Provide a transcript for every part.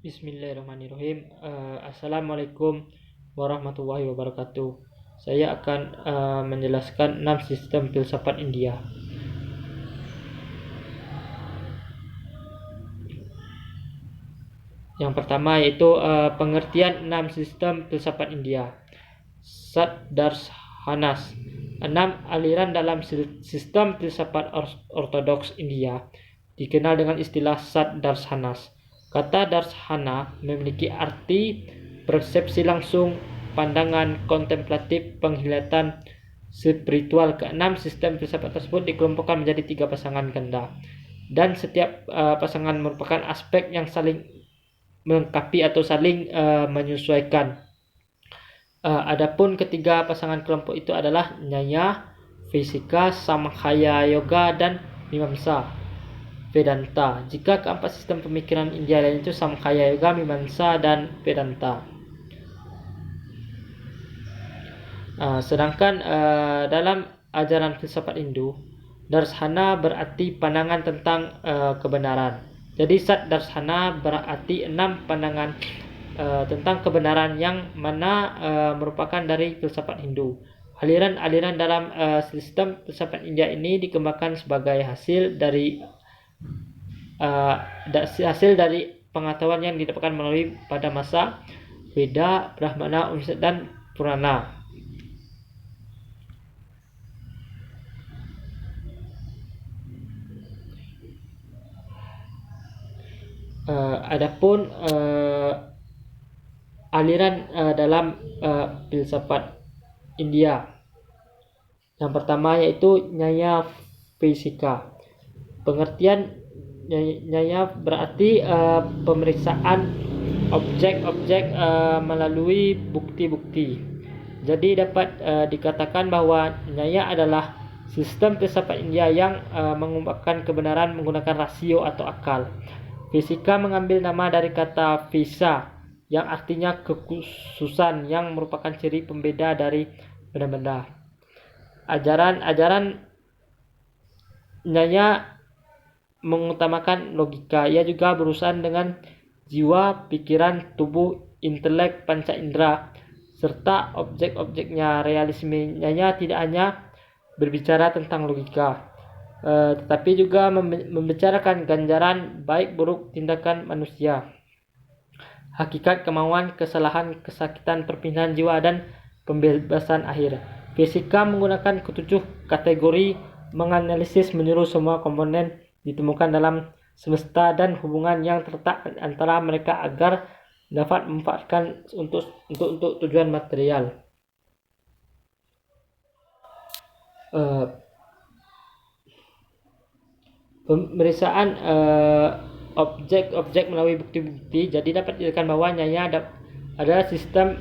Bismillahirrahmanirrahim. Assalamualaikum warahmatullahi wabarakatuh. Saya akan menjelaskan 6 sistem filsafat India. Yang pertama yaitu pengertian 6 sistem filsafat India. Sadarsanas, 6 aliran dalam sistem filsafat ortodoks India dikenal dengan istilah Sadarsanas. Kata darshana memiliki arti persepsi langsung, pandangan kontemplatif, penglihatan spiritual. Keenam sistem filsafat tersebut dikelompokkan menjadi 3 pasangan ganda, dan setiap pasangan merupakan aspek yang saling melengkapi atau saling menyesuaikan. Adapun ketiga pasangan kelompok itu adalah Nyaya, Fisika, Samkhya Yoga, dan Mimamsa Vedanta. Jika keempat sistem pemikiran India lain itu Samkhya Yoga, Mimamsa, dan Vedanta. Sedangkan dalam ajaran filsafat Hindu, darshana berarti pandangan tentang kebenaran. Jadi Sadarshana berarti 6 pandangan tentang kebenaran yang mana merupakan dari filsafat Hindu. Aliran-aliran dalam sistem filsafat India ini dikembangkan sebagai hasil dari pengetahuan yang didapatkan melalui pada masa Veda, Brahmana, Upanishad, dan Purana. Adapun aliran dalam filsafat India, yang pertama yaitu Nyaya Fisika. Pengertian Nyaya berarti pemeriksaan objek-objek melalui bukti-bukti. Jadi dapat dikatakan bahwa Nyaya adalah sistem filsafat India yang mengungkapkan kebenaran menggunakan rasio atau akal. Fisika mengambil nama dari kata visa yang artinya kekhususan, yang merupakan ciri pembeda dari benda-benda. Ajaran Nyaya mengutamakan logika. Ia juga berurusan dengan jiwa, pikiran, tubuh, intelek, panca indera, serta objek-objeknya. Realisme Nyaya tidak hanya berbicara tentang logika, tetapi juga membicarakan ganjaran baik buruk tindakan manusia, hakikat, kemauan, kesalahan, kesakitan, perpindahan jiwa, dan pembebasan akhir. Fisika menggunakan ketujuh kategori, menganalisis menyeluruh semua komponen ditemukan dalam semesta dan hubungan yang terletak antara mereka agar dapat memanfaatkan untuk tujuan material. Pemeriksaan objek-objek melalui bukti-bukti. Jadi dapat dikatakan bahwa Nyaya adalah sistem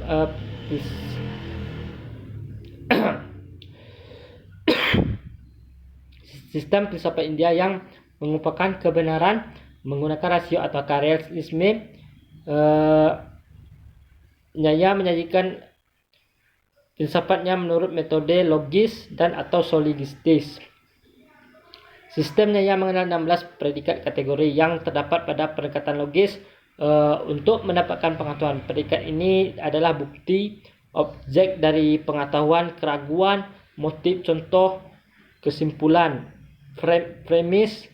sistem filsafat India yang mengupakan kebenaran menggunakan rasio atau realisme. Nyaya menyajikan filsafatnya menurut metode logis dan atau sologistis. Sistem Nyaya mengenal 16 predikat kategori yang terdapat pada pendekatan logis untuk mendapatkan pengetahuan. Predikat ini adalah bukti, objek dari pengetahuan, keraguan, motif, contoh, kesimpulan, premis,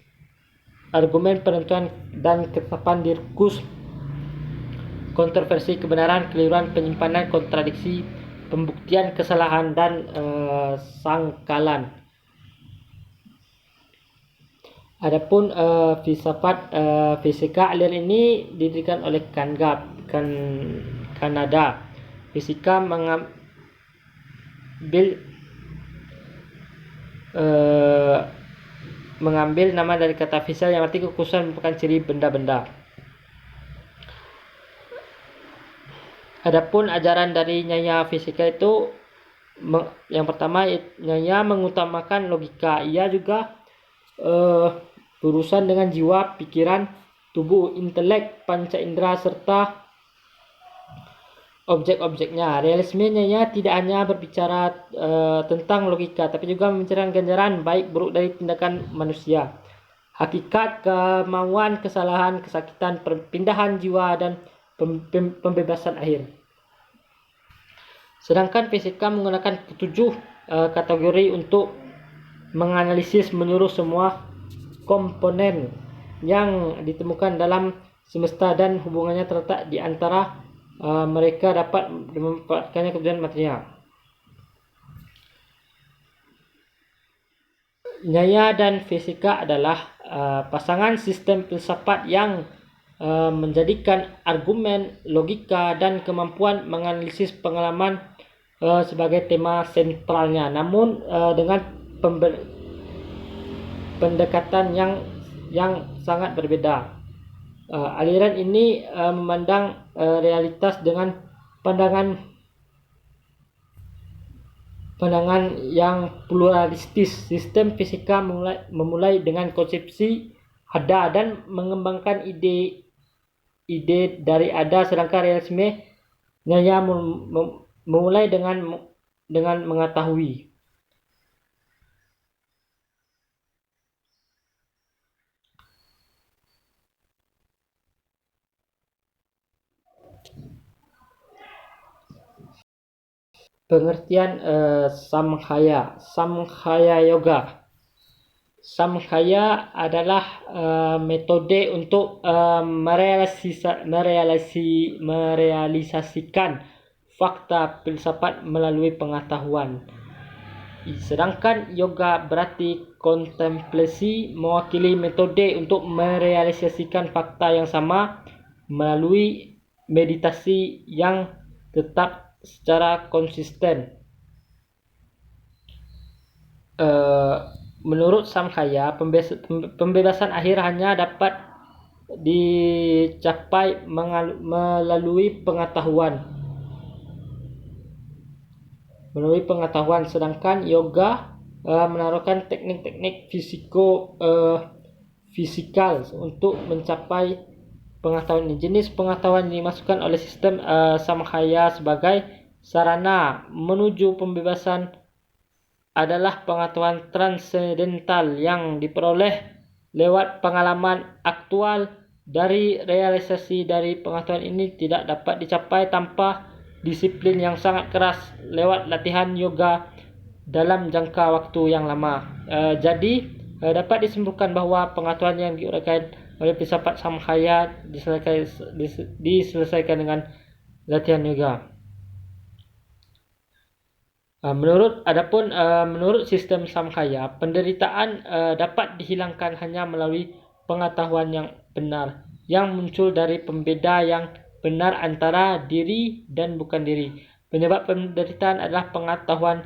argumen, penentuan, dan ketetapan diskursus, kontroversi, kebenaran, keliruan, penyimpanan, kontradiksi, pembuktian, kesalahan, dan sangkalan. Adapun filsafat fisika, aliran ini didirikan oleh Kanada. Fisika mengambil nama dari kata fisa yang arti kekhususan, merupakan ciri benda-benda. Adapun ajaran dari Nyaya Fisika itu yang pertama, Nyaya mengutamakan logika. Ia juga berurusan dengan jiwa, pikiran, tubuh, intelek, panca indera, serta objek-objeknya. Realisme Nyaya tidak hanya berbicara tentang logika, tapi juga membicarakan ganjaran baik buruk dari tindakan manusia, hakikat, kemauan, kesalahan, kesakitan, perpindahan jiwa, dan pembebasan akhir. Sedangkan fisika menggunakan ketujuh kategori untuk menganalisis menyeluruh semua komponen yang ditemukan dalam semesta dan hubungannya terletak di antara mereka dapat memanfaatkannya kemudian material. Nyaya dan fisika adalah pasangan sistem filsafat yang menjadikan argumen, logika, dan kemampuan menganalisis pengalaman sebagai tema sentralnya, namun dengan pendekatan yang sangat berbeda. Aliran ini memandang realitas dengan pandangan yang pluralistis. Sistem fisika memulai dengan konsepsi ada dan mengembangkan ide dari ada, sedangkan realisme nyaya memulai dengan mengetahui. Pengertian Samkhya Yoga. Samkhya adalah metode untuk merealisasikan fakta filsafat melalui pengetahuan. Sedangkan yoga berarti kontemplasi, mewakili metode untuk merealisasikan fakta yang sama melalui meditasi yang tetap secara konsisten. Menurut Samkhya, pembebasan akhir hanya dapat dicapai melalui pengetahuan. Sedangkan yoga menaruhkan teknik-teknik fisikal untuk mencapai pengetahuan ini. Jenis pengetahuan yang dimasukkan oleh sistem Samkhya sebagai sarana menuju pembebasan adalah pengetahuan transendental yang diperoleh lewat pengalaman aktual. Dari realisasi dari pengetahuan ini tidak dapat dicapai tanpa disiplin yang sangat keras lewat latihan yoga dalam jangka waktu yang lama. Jadi dapat disimpulkan bahwa pengetahuan yang diuraikan oleh filsafat Samkhya diselesaikan dengan latihan yoga. Menurut sistem Samkhya, penderitaan dapat dihilangkan hanya melalui pengetahuan yang benar, yang muncul dari pembeda yang benar antara diri dan bukan diri. Penyebab penderitaan adalah pengetahuan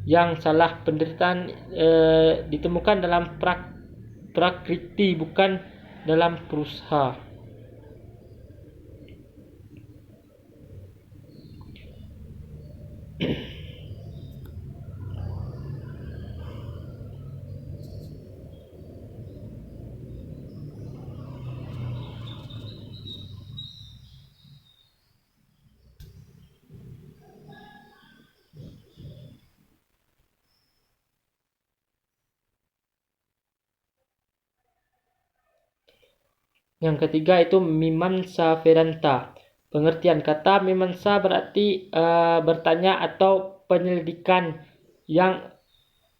yang salah. Penderitaan ditemukan dalam prakriti, bukan dalam prusa. Yang ketiga itu Mimamsa Vedanta. Pengertian kata Mimamsa berarti bertanya atau penyelidikan yang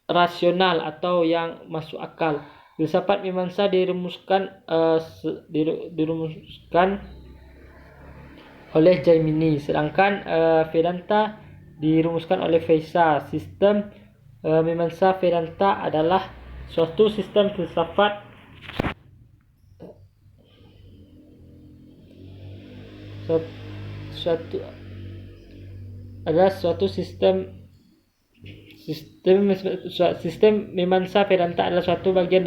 rasional atau yang masuk akal. Filsafat Mimamsa dirumuskan oleh Jaimini, sedangkan Vedanta dirumuskan oleh Veisa. Sistem Mimamsa Vedanta adalah suatu sistem filsafat sistem Mimamsa Vedanta adalah suatu bagian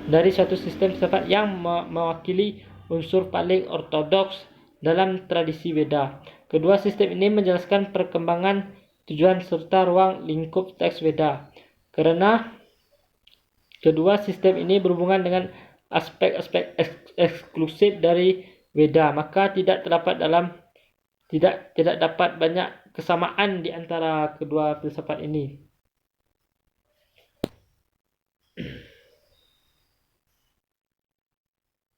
dari suatu sistem filsafat yang mewakili unsur paling ortodoks dalam tradisi Veda. Kedua sistem ini menjelaskan perkembangan, tujuan, serta ruang lingkup teks Veda. Karena kedua sistem ini berhubungan dengan aspek-aspek eksklusif dari Veda, maka tidak dapat banyak kesamaan di antara kedua filsafat ini.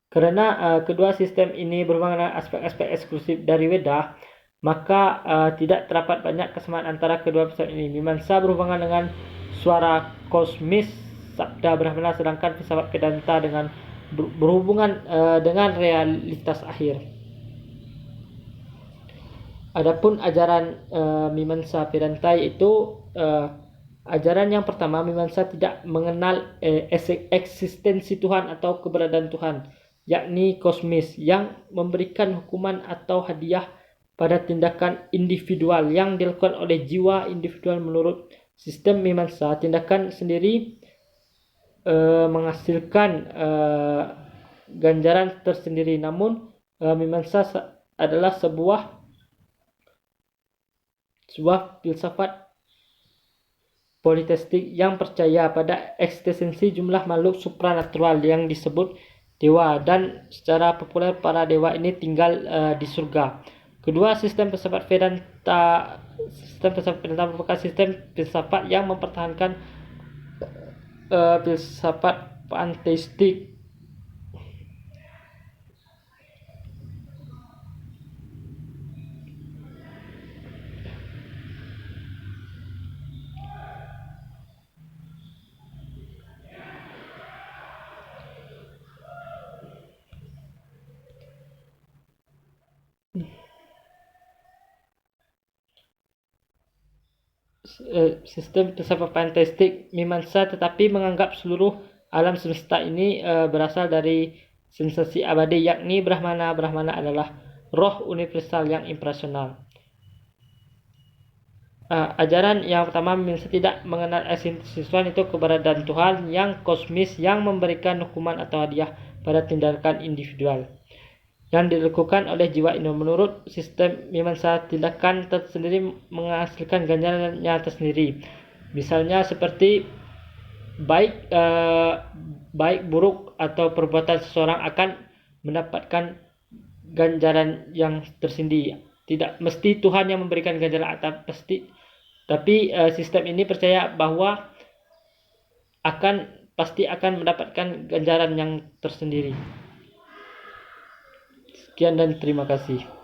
Karena kedua sistem ini berhubungan dengan aspek-aspek eksklusif dari Weda, maka tidak terdapat banyak kesamaan antara kedua filsafat ini. Mimamsa berhubungan dengan suara kosmis sabda Brahmana, sedangkan filsafat Vedanta dengan berhubungan dengan realitas akhir. Adapun ajaran Mimamsa Vedanta yaitu ajaran yang pertama, Mimamsa tidak mengenal eksistensi Tuhan atau keberadaan Tuhan, yakni kosmis, yang memberikan hukuman atau hadiah pada tindakan individual yang dilakukan oleh jiwa individual. Menurut sistem Mimamsa, tindakan sendiri menghasilkan ganjaran tersendiri. Namun Mimamsa adalah sebuah filsafat politeistik yang percaya pada eksistensi jumlah makhluk supranatural yang disebut dewa, dan secara populer para dewa ini tinggal di surga. Kedua sistem filsafat Vedanta merupakan sistem filsafat yang mempertahankan filsafat panteistik. Sistem filsafat panteistik Mimamsa tetapi menganggap seluruh alam semesta ini berasal dari sensasi abadi, yakni Brahmana. Brahmana adalah roh universal yang impersonal. Ajaran yang pertama, Mimamsa tidak mengenal eksistensi Tuhan, itu keberadaan Tuhan yang kosmis yang memberikan hukuman atau hadiah pada tindakan individual yang dilakukan oleh jiwa ini. Menurut sistem Mimamsa, tindakan tersendiri menghasilkan ganjarannya tersendiri. Misalnya seperti baik buruk atau perbuatan seseorang akan mendapatkan ganjaran yang tersendiri. Tidak mesti Tuhan yang memberikan ganjaran, tapi sistem ini percaya bahwa pasti akan mendapatkan ganjaran yang tersendiri. Sekian dan terima kasih.